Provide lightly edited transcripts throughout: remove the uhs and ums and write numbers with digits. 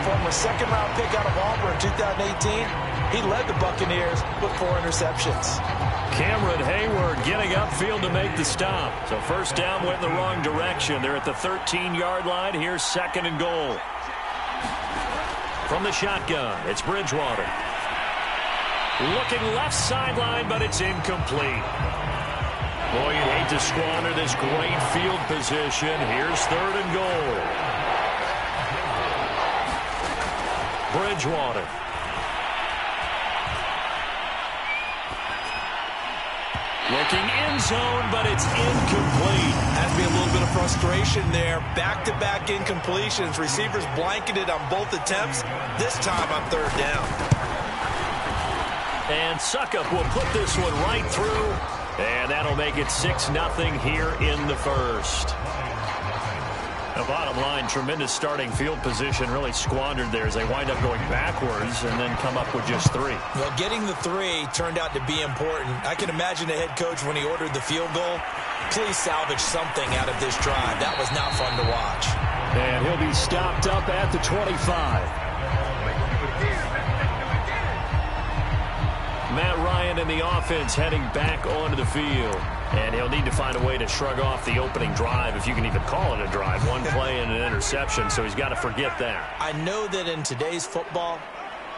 former second-round pick out of Auburn in 2018. He led the Buccaneers with 4 interceptions. Cameron Hayward getting upfield to make the stop. So first down went in the wrong direction. They're at the 13-yard line. Here's 2nd and goal. From the shotgun, it's Bridgewater. Looking left sideline, but it's incomplete. Boy, you hate to squander this great field position. Here's 3rd and goal. Bridgewater. Looking end zone, but it's incomplete. Has to be a little bit of frustration there. Back-to-back incompletions. Receivers blanketed on both attempts. This time on 3rd down. And Suckup will put this one right through. And that'll make it 6-0 here in the first. The bottom line, tremendous starting field position, really squandered there as they wind up going backwards and then come up with just 3. Well, getting the 3 turned out to be important. I can imagine the head coach when he ordered the field goal. Please salvage something out of this drive. That was not fun to watch. And he'll be stopped up at the 25. Matt Ryan and the offense heading back onto the field. And he'll need to find a way to shrug off the opening drive, if you can even call it a drive. 1 play and an interception, so he's got to forget that. I know that in today's football,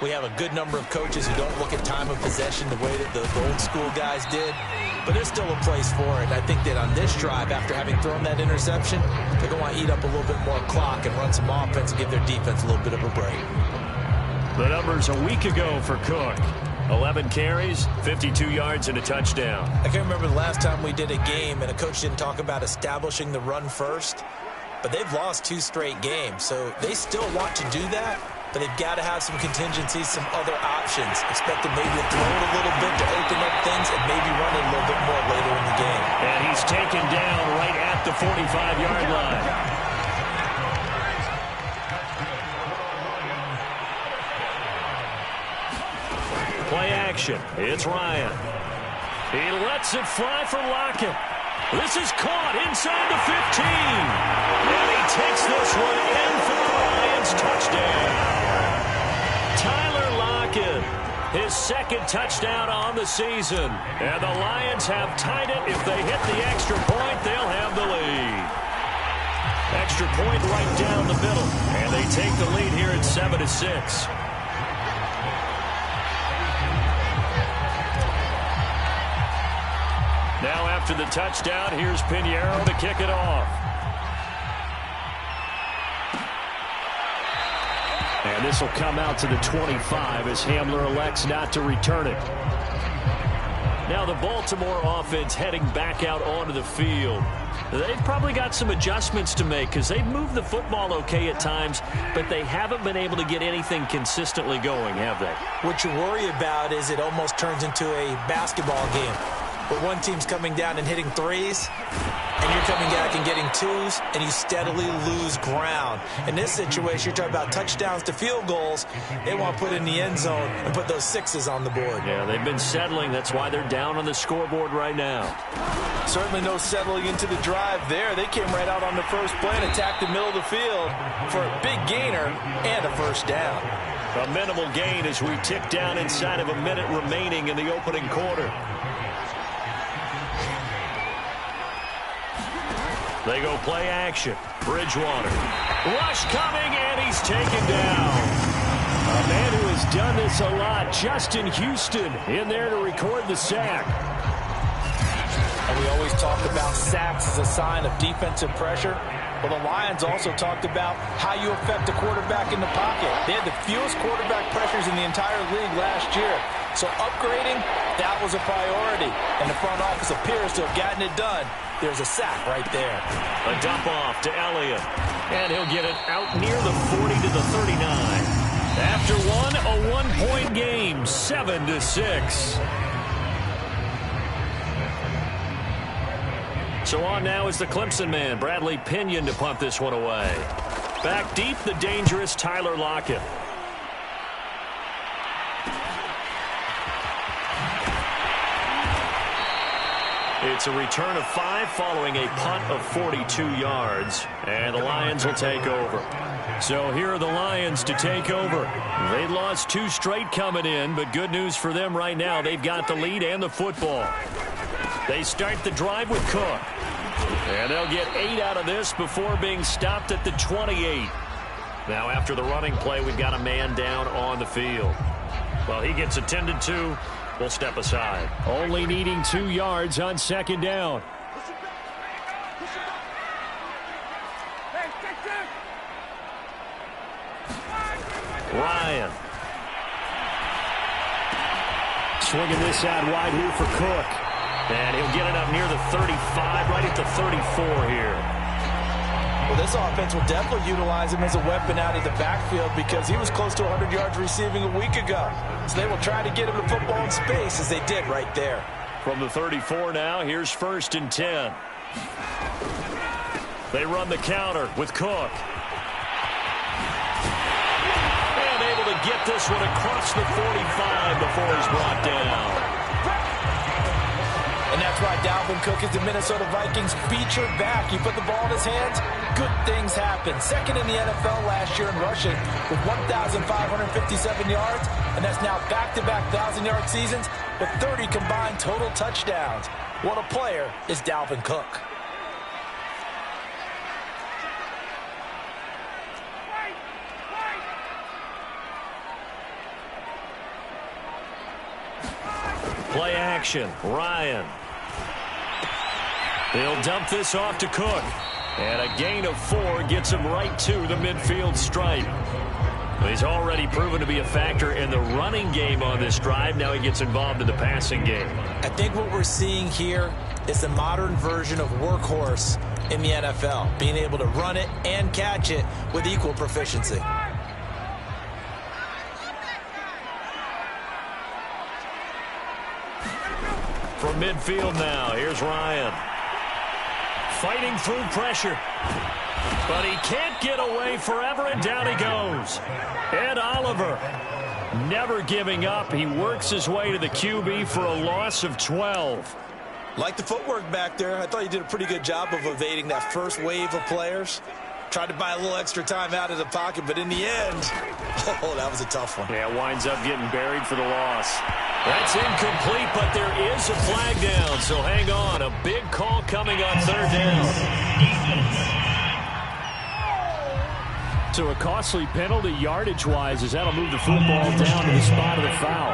we have a good number of coaches who don't look at time of possession the way that the old school guys did. But there's still a place for it. I think that on this drive, after having thrown that interception, they're going to want to eat up a little bit more clock and run some offense and give their defense a little bit of a break. The numbers a week ago for Cook. 11 carries, 52 yards, and a touchdown. I can't remember the last time we did a game and a coach didn't talk about establishing the run first. But they've lost 2 straight games, so they still want to do that. But they've got to have some contingencies, some other options. Expect them maybe to throw it a little bit to open up things and maybe run it a little bit more later in the game. And he's taken down right at the 45-yard line. Play action. It's Ryan. He lets it fly for Lockett. This is caught inside the 15. And he takes this one in for the Lions touchdown. Tyler Lockett, his 2nd touchdown on the season. And the Lions have tied it. If they hit the extra point, they'll have the lead. Extra point right down the middle. And they take the lead here at 7-6. Now after the touchdown, here's Pinheiro to kick it off. And this will come out to the 25 as Hamler elects not to return it. Now the Baltimore offense heading back out onto the field. They've probably got some adjustments to make because they've moved the football okay at times, but they haven't been able to get anything consistently going, have they? What you worry about is it almost turns into a basketball game. But one team's coming down and hitting 3s, and you're coming back and getting 2s, and you steadily lose ground. In this situation, you're talking about touchdowns to field goals. They want to put in the end zone and put those 6s on the board. Yeah, they've been settling. That's why they're down on the scoreboard right now. Certainly no settling into the drive there. They came right out on the first play and attacked the middle of the field for a big gainer and a 1st down. A minimal gain as we tick down inside of a minute remaining in the opening quarter. They go play action. Bridgewater. Rush coming, and he's taken down. A man who has done this a lot, Justin Houston, in there to record the sack. And we always talk about sacks as a sign of defensive pressure. Well, the Lions also talked about how you affect a quarterback in the pocket. They had the fewest quarterback pressures in the entire league last year. So upgrading, that was a priority. And the front office appears to have gotten it done. There's a sack right there. A dump off to Elliott. And he'll get it out near the 40 to the 39. After one, a one-point game, 7-6. So on now is the Clemson man, Bradley Pinion, to punt this one away. Back deep, the dangerous Tyler Lockett. It's a return of 5 following a punt of 42 yards. And the Lions will take over. So here are the Lions to take over. They lost 2 straight coming in, but good news for them right now. They've got the lead and the football. They start the drive with Cook. And they'll get 8 out of this before being stopped at the 28. Now after the running play, we've got a man down on the field. Well, he gets attended to. We'll step aside. Only needing 2 yards on second down. Ryan. Swinging this out wide here for Cook. And he'll get it up near the 35, right at the 34 here. Well, this offense will definitely utilize him as a weapon out of the backfield because he was close to 100 yards receiving a week ago. So they will try to get him the football in space as they did right there. From the 34 now, here's 1st and 10. They run the counter with Cook. And able to get this one across the 45 before he's brought down. And that's why Dalvin Cook is the Minnesota Vikings featured back. You put the ball in his hands, good things happen. Second in the NFL last year in rushing with 1,557 yards, and that's now back-to-back 1,000-yard seasons with 30 combined total touchdowns. What a player is Dalvin Cook. Play action, Ryan. He'll dump this off to Cook. And a gain of 4 gets him right to the midfield stripe. He's already proven to be a factor in the running game on this drive. Now he gets involved in the passing game. I think what we're seeing here is the modern version of workhorse in the NFL, being able to run it and catch it with equal proficiency. From midfield now, here's Ryan. Fighting through pressure. But he can't get away forever, and down he goes. Ed Oliver never giving up. He works his way to the QB for a loss of 12. Like the footwork back there, I thought he did a pretty good job of evading that first wave of players. Tried to buy a little extra time out of the pocket, but in the end, oh, that was a tough one. Yeah, winds up getting buried for the loss. That's incomplete, but there is a flag down, so hang on. A big call coming on 3rd down. So a costly penalty yardage-wise as that'll move the football down to the spot of the foul.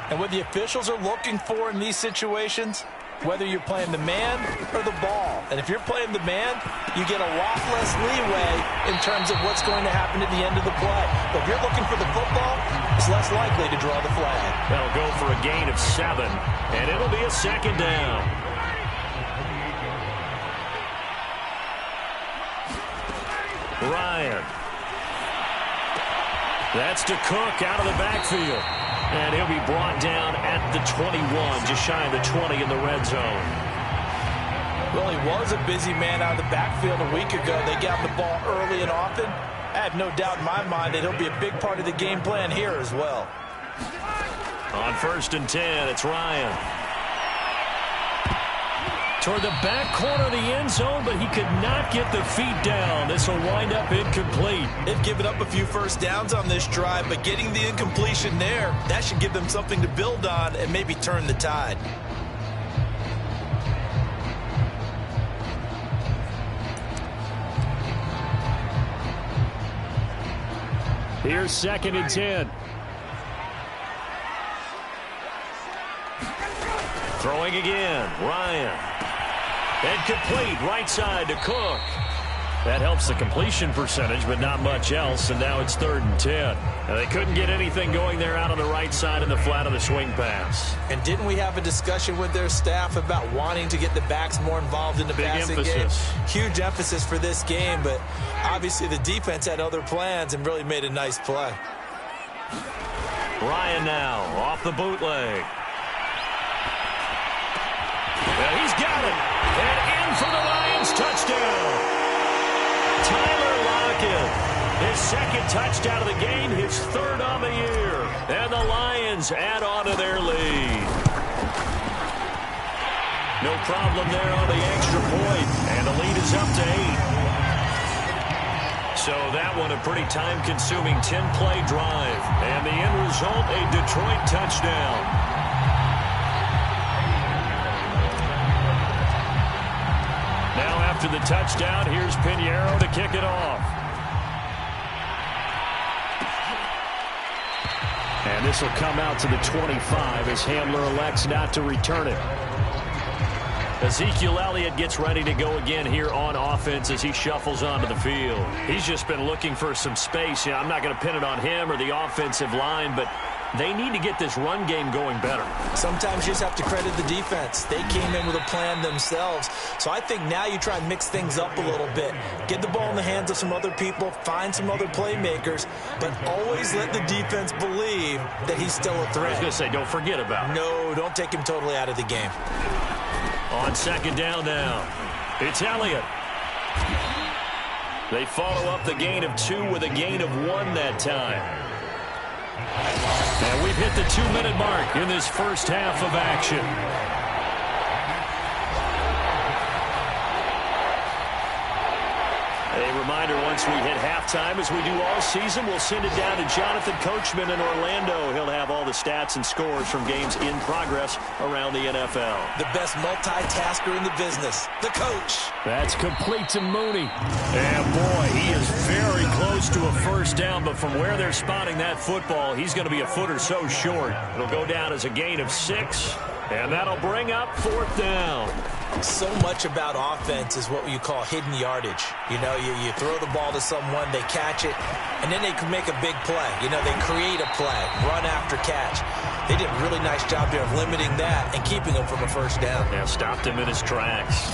And what the officials are looking for in these situations, whether you're playing the man or the ball. And if you're playing the man, you get a lot less leeway in terms of what's going to happen at the end of the play. But if you're looking for the football, it's less likely to draw the flag. That'll go for a gain of 7, and it'll be a 2nd down. Ryan. That's to Cook out of the backfield. And he'll be brought down at the 21, just shy of the 20 in the red zone. Well, he was a busy man out of the backfield a week ago. They got the ball early and often. I have no doubt in my mind that he'll be a big part of the game plan here as well. On 1st and 10, it's Ryan. Toward the back corner of the end zone, but he could not get the feet down. This will wind up incomplete. They've given up a few first downs on this drive, but getting the incompletion there, that should give them something to build on and maybe turn the tide. Here's 2nd and 10. Throwing again, Ryan. And complete, right side to Cook. That helps the completion percentage, but not much else, and now it's 3rd and 10. Now, they couldn't get anything going there out on the right side in the flat of the swing pass. And didn't we have a discussion with their staff about wanting to get the backs more involved in the passing game? Huge emphasis for this game, but obviously the defense had other plans and really made a nice play. Ryan now off the bootleg. Well, he's got it. And in for the Lions touchdown. Tyler Lockett, his 2nd touchdown of the game, his 3rd on the year. And the Lions add on to their lead. No problem there on the extra point, and the lead is up to 8. So that one a pretty time-consuming 10-play drive, and the end result, a Detroit touchdown. Now after the touchdown, here's Pinheiro to kick it off. And this will come out to the 25 as Hamler elects not to return it. Ezekiel Elliott gets ready to go again here on offense as he shuffles onto the field. He's just been looking for some space. I'm not going to pin it on him or the offensive line, but they need to get this run game going better. Sometimes you just have to credit the defense. They came in with a plan themselves. So I think now you try and mix things up a little bit. Get the ball in the hands of some other people, find some other playmakers, but always let the defense believe that he's still a threat. I was going to say, don't forget about it. No, don't take him totally out of the game. On second down now, it's Elliott. They follow up the gain of 2 with a gain of 1 that time. And we've hit the 2-minute mark in this first half of action. A reminder, once we hit halftime, as we do all season, we'll send it down to Jonathan Coachman in Orlando. He'll have all the stats and scores from games in progress around the NFL. The best multitasker in the business, the coach. That's complete to Moody. And boy, he is very close to a first down, but from where they're spotting that football, he's going to be a foot or so short. It'll go down as a gain of 6, and that'll bring up 4th down. So much about offense is what you call hidden yardage. You know, you throw the ball to someone, they catch it, and then they can make a big play. You know, they create a play, run after catch. They did a really nice job there of limiting that and keeping him from a first down. Yeah, stopped him in his tracks.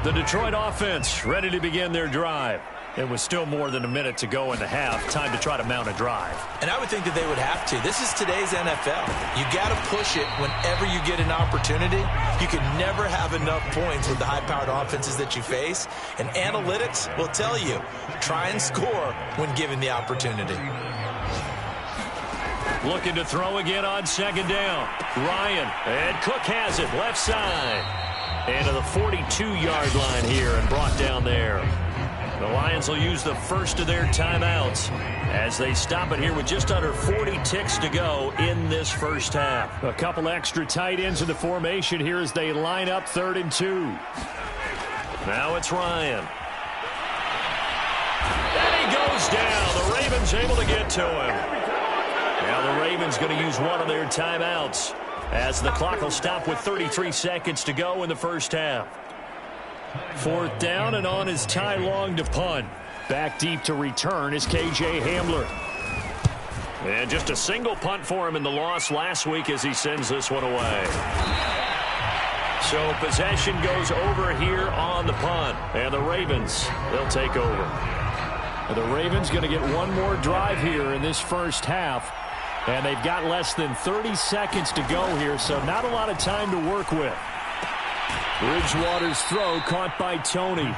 The Detroit offense ready to begin their drive. It was still more than a minute to go in the half. Time to try to mount a drive. And I would think that they would have to. This is today's NFL. You got to push it whenever you get an opportunity. You can never have enough points with the high-powered offenses that you face. And analytics will tell you, try and score when given the opportunity. Looking to throw again on second down. Ryan, and Cook has it left side. And to the 42-yard line here and brought down there. The Lions will use the first of their timeouts as they stop it here with just under 40 ticks to go in this first half. A couple extra tight ends in the formation here as they line up 3rd and 2. Now it's Ryan. And he goes down. The Ravens able to get to him. Now the Ravens going to use one of their timeouts as the clock will stop with 33 seconds to go in the first half. 4th down, and on is Ty Long to punt. Back deep to return is K.J. Hamler. And just a single punt for him in the loss last week as he sends this one away. So possession goes over here on the punt. And the Ravens, they'll take over. The Ravens going to get one more drive here in this first half. And they've got less than 30 seconds to go here, so not a lot of time to work with. Bridgewater's throw caught by Tony.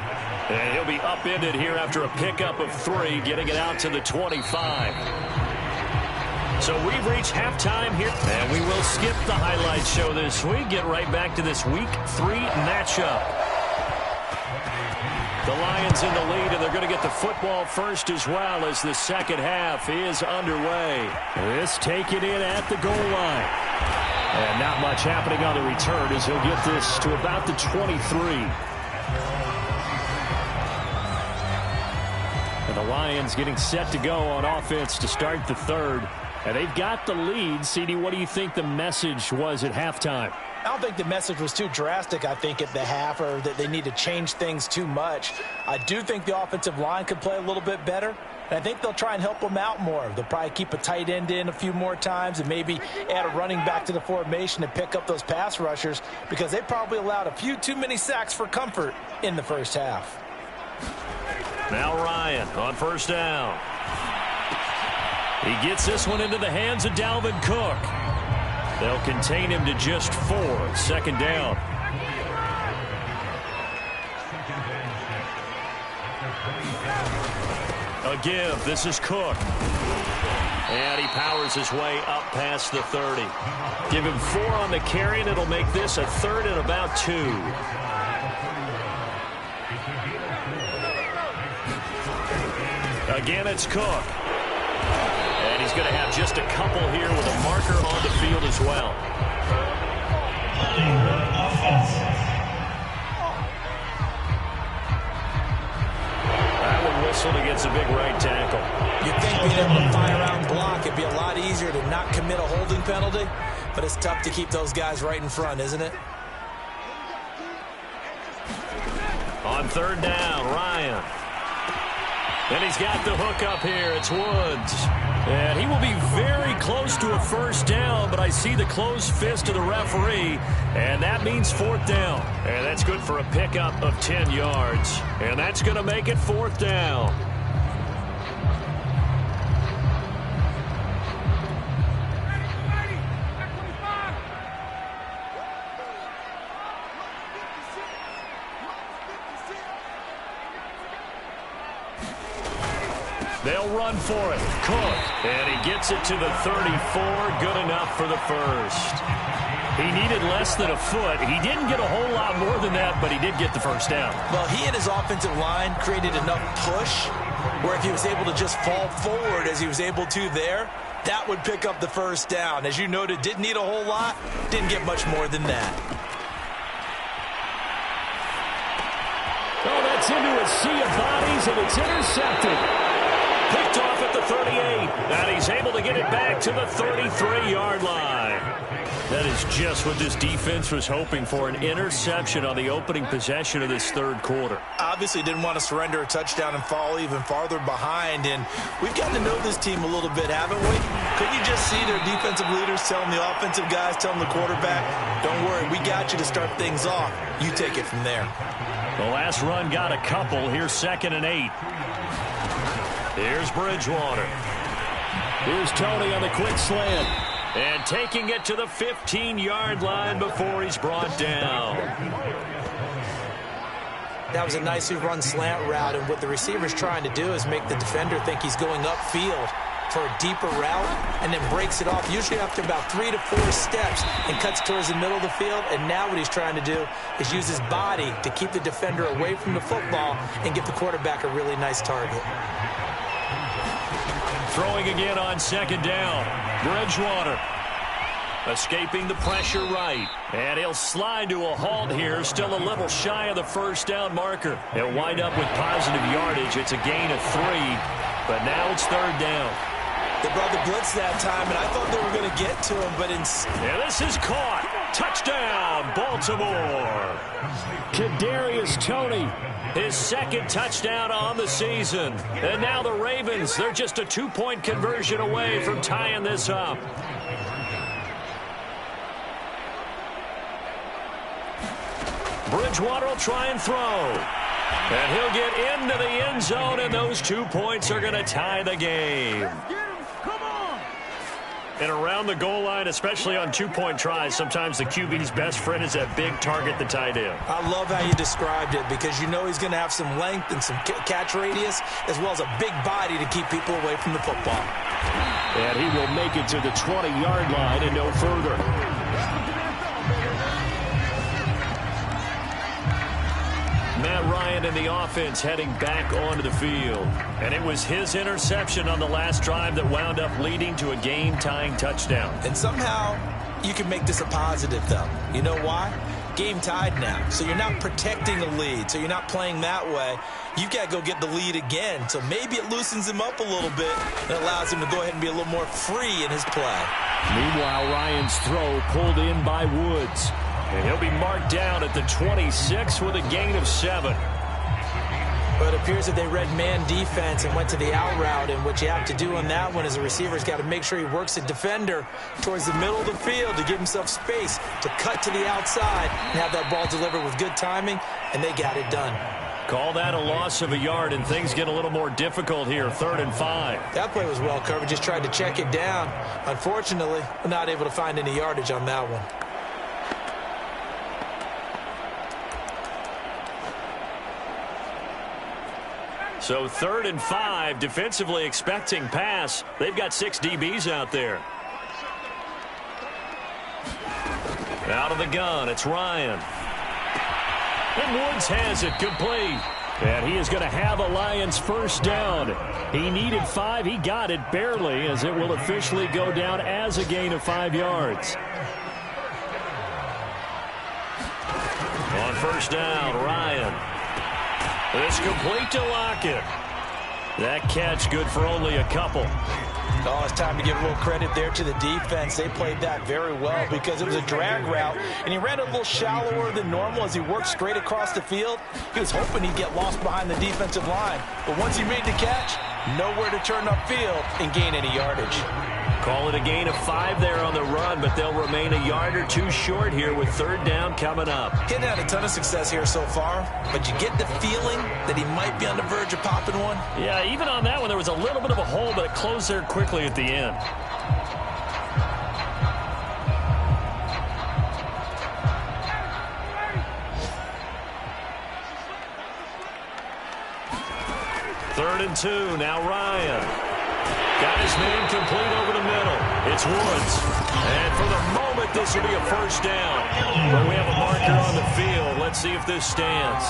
And he'll be upended here after a pickup of 3, getting it out to the 25. So we've reached halftime here, and we will skip the highlight show this week. Get right back to this Week 3 matchup. The Lions in the lead, and they're going to get the football first as well as the second half is underway. This taken in at the goal line. And not much happening on the return as he'll get this to about the 23. And the Lions getting set to go on offense to start the third. And they've got the lead. CD, what do you think the message was at halftime? I don't think the message was too drastic, I think, at the half, or that they need to change things too much. I do think the offensive line could play a little bit better, and I think they'll try and help them out more. They'll probably keep a tight end in a few more times and maybe add a running back to the formation and pick up those pass rushers, because they probably allowed a few too many sacks for comfort in the first half. Now Ryan on first down. He gets this one into the hands of Dalvin Cook. They'll contain him to just 4. Second down. A give. This is Cook. And he powers his way up past the 30. Give him 4 on the carry, and it'll make this a 3rd and about 2. Again, it's Cook. And he's going to have just a couple here with a marker on the field as well. That one whistled against a big right tackle. You'd think being able to fire out and block, it'd be a lot easier to not commit a holding penalty, but it's tough to keep those guys right in front, isn't it? On 3rd down, Ryan. And he's got the hook up here. It's Woods. And he will be very close to a 1st down, but I see the closed fist of the referee, and that means 4th down. And that's good for a pickup of 10 yards. And that's going to make it 4th down. They'll run for it. Cook. And he gets it to the 34. Good enough for the 1st. He needed less than a foot. He didn't get a whole lot more than that, but he did get the 1st down. Well, he and his offensive line created enough push where if he was able to just fall forward as he was able to there, that would pick up the 1st down. As you noted, didn't need a whole lot, didn't get much more than that. Oh, that's into a sea of bodies, and it's intercepted. Picked off at the 38, and he's able to get it back to the 33-yard line. That is just what this defense was hoping for, an interception on the opening possession of this 3rd quarter. Obviously didn't want to surrender a touchdown and fall even farther behind, and we've gotten to know this team a little bit, haven't we? Couldn't you just see their defensive leaders telling the offensive guys, telling the quarterback, don't worry, we got you to start things off. You take it from there. The last run got a couple. Here's 2nd and 8. Here's Bridgewater. Here's Tony on the quick slant. And taking it to the 15-yard line before he's brought down. That was a nicely run slant route, and what the receiver's trying to do is make the defender think he's going upfield for a deeper route and then breaks it off, usually after about 3 to 4 steps, and cuts towards the middle of the field. And now what he's trying to do is use his body to keep the defender away from the football and give the quarterback a really nice target. Throwing again on 2nd down. Bridgewater escaping the pressure right. And he'll slide to a halt here. Still a little shy of the 1st down marker. He'll wind up with positive yardage. It's a gain of 3. But now it's 3rd down. They brought the blitz that time, and I thought they were going to get to him, but and this is caught. Touchdown, Baltimore. Kadarius Toney, his 2nd touchdown on the season. And now the Ravens, they're just a 2-point conversion away from tying this up. Bridgewater will try and throw. And he'll get into the end zone, and those 2 points are going to tie the game. And around the goal line, especially on 2-point tries, sometimes the QB's best friend is that big target, the tight end. I love how you described it, because you know he's going to have some length and some catch radius, as well as a big body to keep people away from the football. And he will make it to the 20-yard line and no further. Matt Ryan and the offense heading back onto the field. And it was his interception on the last drive that wound up leading to a game-tying touchdown. And somehow you can make this a positive, though. You know why? Game tied now. So you're not protecting a lead. So you're not playing that way. You've got to go get the lead again. So maybe it loosens him up a little bit and allows him to go ahead and be a little more free in his play. Meanwhile, Ryan's throw pulled in by Woods. And he'll be marked down at the 26 with a gain of 7. But it appears that they read man defense and went to the out route. And what you have to do on that one is a receiver's got to make sure he works the defender towards the middle of the field to give himself space to cut to the outside and have that ball delivered with good timing. And they got it done. Call that a loss of a yard, and things get a little more difficult here, 3rd and 5. That play was well covered. Just tried to check it down. Unfortunately, not able to find any yardage on that one. So 3rd and 5, defensively expecting pass. They've got 6 DBs out there. Out of the gun, it's Ryan. And Woods has it complete. And he is going to have a Lions first down. He needed 5. He got it barely, as it will officially go down as a gain of 5 yards. On first down, Ryan. It's complete to Lockett. That catch good for only a couple. Oh, it's time to give a little credit there to the defense. They played that very well because it was a drag route, and he ran a little shallower than normal as he worked straight across the field. He was hoping he'd get lost behind the defensive line. But once he made the catch, nowhere to turn upfield and gain any yardage. Call it a gain of 5 there on the run, but they'll remain a yard or 2 short here with 3rd down coming up. Hitting had a ton of success here so far, but you get the feeling that he might be on the verge of popping one. Yeah, even on that one, there was a little bit of a hole, but it closed there quickly at the end. Third and 2, now Ryan. Got his man complete over the middle. It's Woods. And for the moment, this will be a first down. But we have a marker on the field. Let's see if this stands.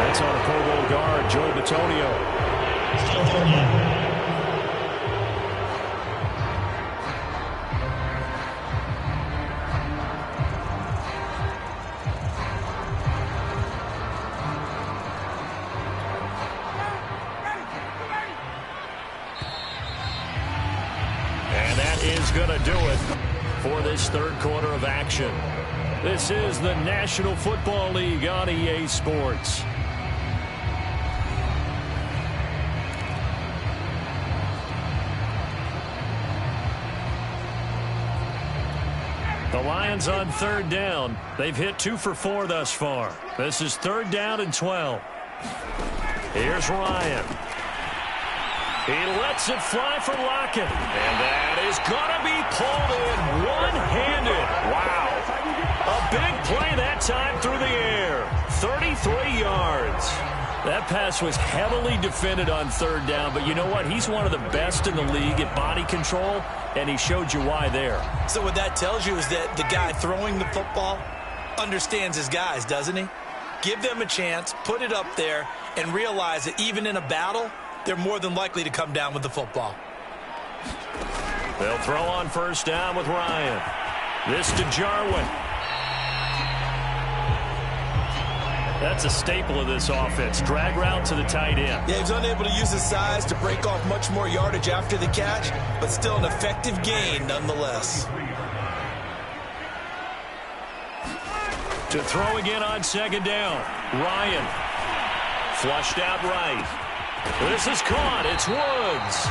That's on a Pro Bowl guard, Joe Bitonio. Going to do it for this 3rd quarter of action. This is the National Football League on EA Sports. The Lions on 3rd down. They've hit 2 for 4 thus far. This is 3rd down and 12. Here's Ryan. He lets it fly for Lockett. And that is going to be pulled in one-handed. Wow. A big play that time through the air. 33 yards. That pass was heavily defended on 3rd down, but you know what? He's one of the best in the league at body control, and he showed you why there. So what that tells you is that the guy throwing the football understands his guys, doesn't he? Give them a chance, put it up there, and realize that even in a battle, they're more than likely to come down with the football. They'll throw on first down with Ryan. This to Jarwin. That's a staple of this offense. Drag route to the tight end. Yeah, he's unable to use his size to break off much more yardage after the catch, but still an effective gain nonetheless. To throw again on 2nd down. Ryan. Flushed out right. This is caught. It's Woods.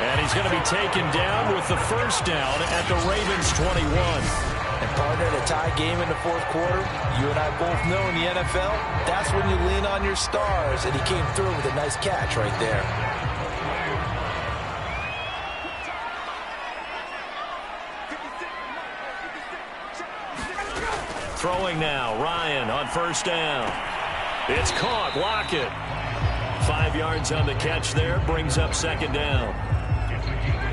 And he's going to be taken down with the first down at the Ravens 21. And partner, in a tie game in the 4th quarter, you and I both know in the NFL, that's when you lean on your stars. And he came through with a nice catch right there. Throwing now. Ryan on first down. It's caught. Lockett. 5 yards on the catch there. Brings up 2nd down.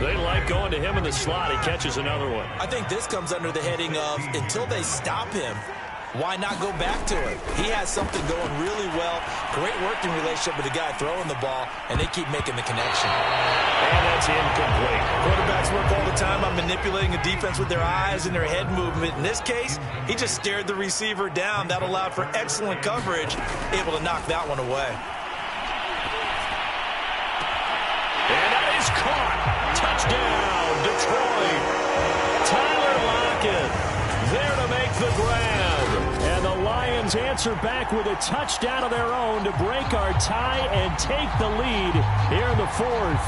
They like going to him in the slot. He catches another one. I think this comes under the heading of until they stop him, why not go back to it? He has something going really well. Great working relationship with the guy throwing the ball, and they keep making the connection. And that's incomplete. Quarterbacks work all the time on manipulating a defense with their eyes and their head movement. In this case, he just stared the receiver down. That allowed for excellent coverage, able to knock that one away. And that is caught. Touchdown, Detroit. Tyler Lockett there to make the grab. And the Lions answer back with a touchdown of their own to break our tie and take the lead here in the 4th.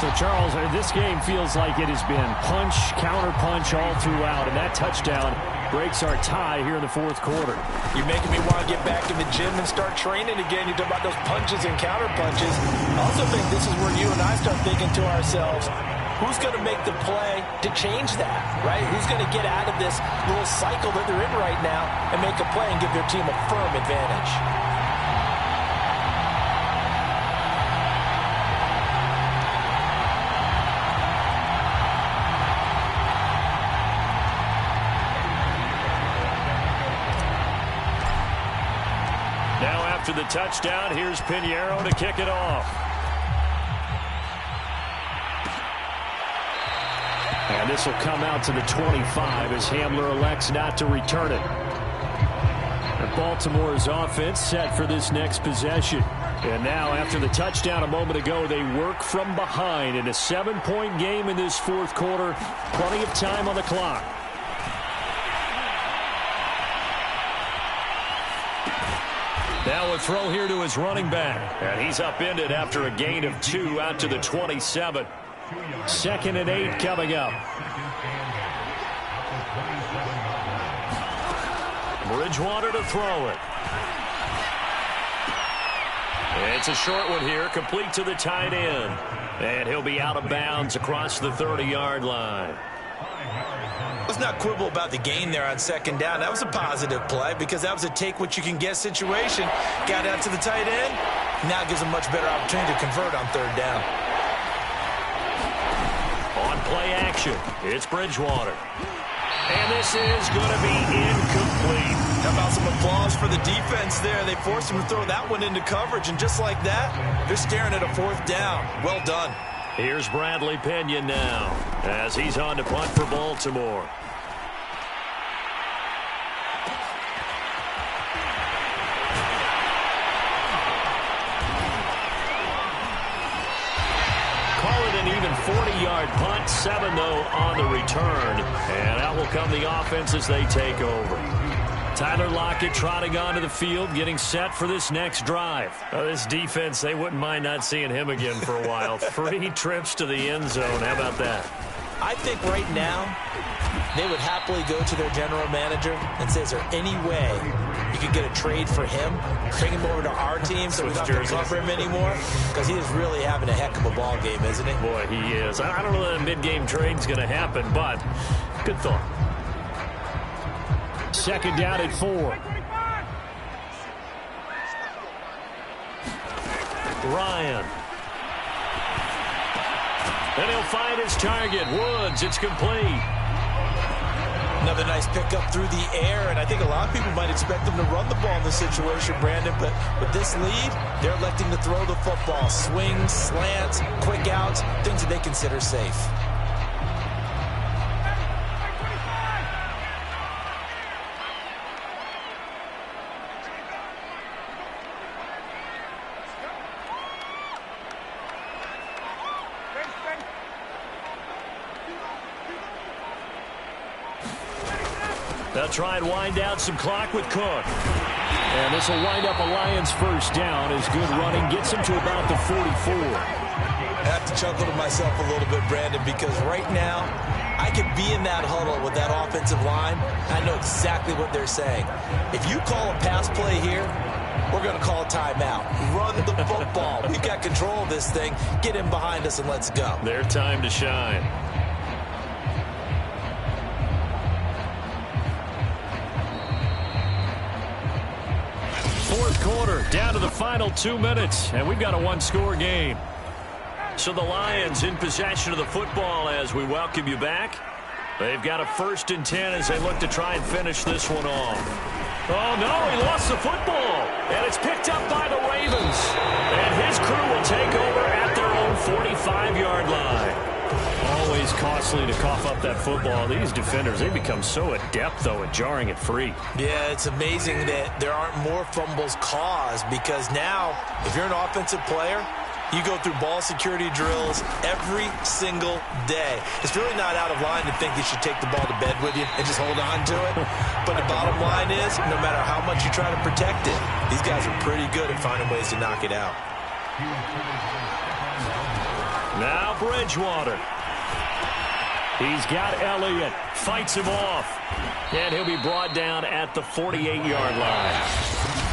So, Charles, this game feels like it has been punch, counter-punch all throughout, and that touchdown breaks our tie here in the 4th quarter. You're making me want to get back in the gym and start training again. You talk about those punches and counter-punches. I also think this is where you and I start thinking to ourselves, who's going to make the play to change that, right? Who's going to get out of this little cycle that they're in right now and make a play and give their team a firm advantage? After the touchdown, here's Pinheiro to kick it off. And this will come out to the 25 as Hamler elects not to return it. And Baltimore's offense set for this next possession. And now, after the touchdown a moment ago, they work from behind in a 7-point game in this fourth quarter. Plenty of time on the clock. Now a throw here to his running back. And he's upended after a gain of 2 out to the 27. 2nd and 8 coming up. Bridgewater to throw it. It's a short one here, complete to the tight end. And he'll be out of bounds across the 30-yard line. Let's not quibble about the gain there on 2nd down. That was a positive play because that was a take-what-you-can-get situation. Got out to the tight end. Now gives a much better opportunity to convert on 3rd down. On play action, it's Bridgewater. And this is going to be incomplete. How about some applause for the defense there? They forced him to throw that one into coverage, and just like that, they're staring at a 4th down. Well done. Here's Bradley Pinion now as he's on to punt for Baltimore. Call it an even 40-yard punt, 7 though on the return, and out will come the offense as they take over. Tyler Lockett trotting onto the field, getting set for this next drive. This defense, they wouldn't mind not seeing him again for a while. 3 trips to the end zone. How about that? I think right now they would happily go to their general manager and say, is there any way you could get a trade for him, bring him over to our team so we don't have to cover him anymore? Because he is really having a heck of a ball game, isn't he? Boy, he is. I don't know that a mid-game trade's going to happen, but good thought. 2nd down at 4. Ryan. And he'll find his target. Woods, it's complete. Another nice pickup through the air, and I think a lot of people might expect them to run the ball in this situation, Brandon, but with this lead, they're electing to throw the football. Swings, slants, quick outs, things that they consider safe. They'll try and wind down some clock with Cook. And this will wind up a Lions 1st down as good running gets him to about the 44. I have to chuckle to myself a little bit, Brandon, because right now I could be in that huddle with that offensive line. I know exactly what they're saying. If you call a pass play here, we're going to call a timeout. Run the football. We've got control of this thing. Get in behind us and let's go. Their time to shine. Fourth quarter, down to the final 2 minutes, and we've got a 1-score game. So the Lions in possession of the football as we welcome you back. They've got a 1st and 10 as they look to try and finish this one off. Oh, no, he lost the football, and it's picked up by the Ravens. And his crew will take over at their own 45-yard line. Always costly to cough up that football. These defenders, they become so adept, though, at jarring it free. Yeah, it's amazing that there aren't more fumbles caused because now, if you're an offensive player, you go through ball security drills every single day. It's really not out of line to think you should take the ball to bed with you and just hold on to it. But the bottom line is, no matter how much you try to protect it, these guys are pretty good at finding ways to knock it out. Now Bridgewater. He's got Elliott. Fights him off. And he'll be brought down at the 48-yard line.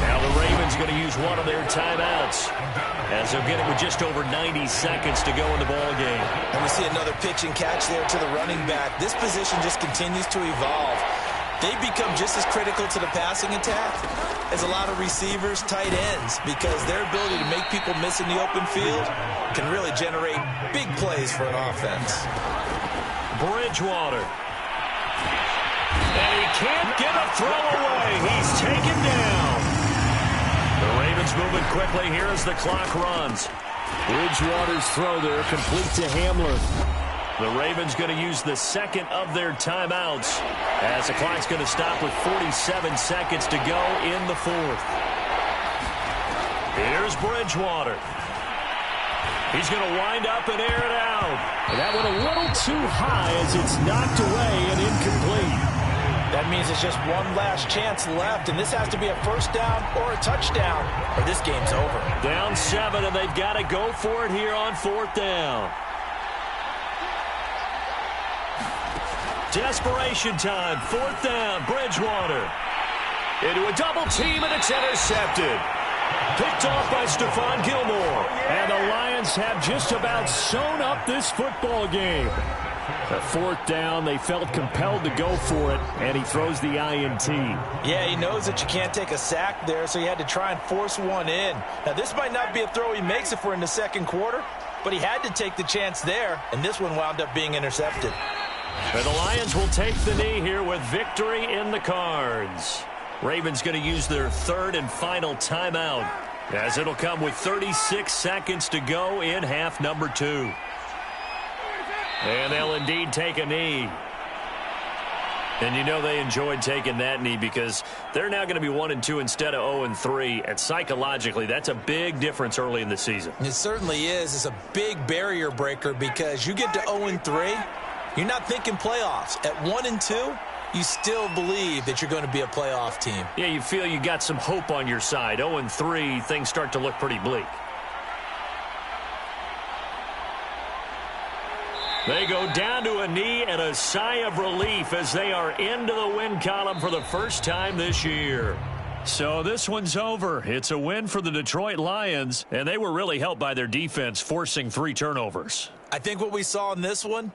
Now the Ravens going to use one of their timeouts as they'll get it with just over 90 seconds to go in the ball game. And we see another pitch and catch there to the running back. This position just continues to evolve. They become just as critical to the passing attack as a lot of receivers, tight ends, because their ability to make people miss in the open field can really generate big plays for an offense. Bridgewater. And he can't get a throw away. He's taken down. The Ravens moving quickly here as the clock runs. Bridgewater's throw there, complete to Hamler. The Ravens going to use the second of their timeouts as the clock's going to stop with 47 seconds to go in the fourth. Here's Bridgewater. He's going to wind up and air it out. And that went a little too high as it's knocked away and incomplete. That means it's just one last chance left, and this has to be a first down or a touchdown, or this game's over. Down 7, and they've got to go for it here on fourth down. Desperation time, fourth down, Bridgewater. Into a double team, and it's intercepted. Picked off by Stephon Gilmore. And the Lions have just about sewn up this football game. At fourth down, they felt compelled to go for it, and he throws the INT. Yeah, he knows that you can't take a sack there, so he had to try and force one in. Now, this might not be a throw he makes it for in the second quarter, but he had to take the chance there, and this one wound up being intercepted. And the Lions will take the knee here with victory in the cards. Ravens going to use their third and final timeout, as it'll come with 36 seconds to go in half number 2. And they'll indeed take a knee. And you know they enjoyed taking that knee because they're now going to be 1-2 instead of 0-3. And psychologically, that's a big difference early in the season. It certainly is. It's a big barrier breaker because you get to 0-3, you're not thinking playoffs. At 1-2, you still believe that you're going to be a playoff team. Yeah, you feel you got some hope on your side. 0-3, things start to look pretty bleak. They go down to a knee and a sigh of relief as they are into the win column for the first time this year. So this one's over. It's a win for the Detroit Lions, and they were really helped by their defense forcing 3 turnovers. I think what we saw in this one,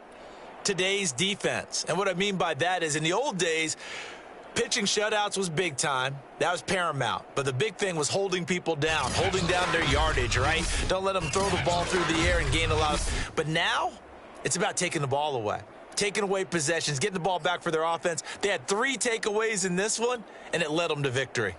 today's defense. And what I mean by that is in the old days, pitching shutouts was big time. That was paramount. But the big thing was holding people down, holding down their yardage, right? Don't let them throw the ball through the air and gain a lot of... But now, it's about taking the ball away. Taking away possessions, getting the ball back for their offense. They had 3 takeaways in this one, and it led them to victory.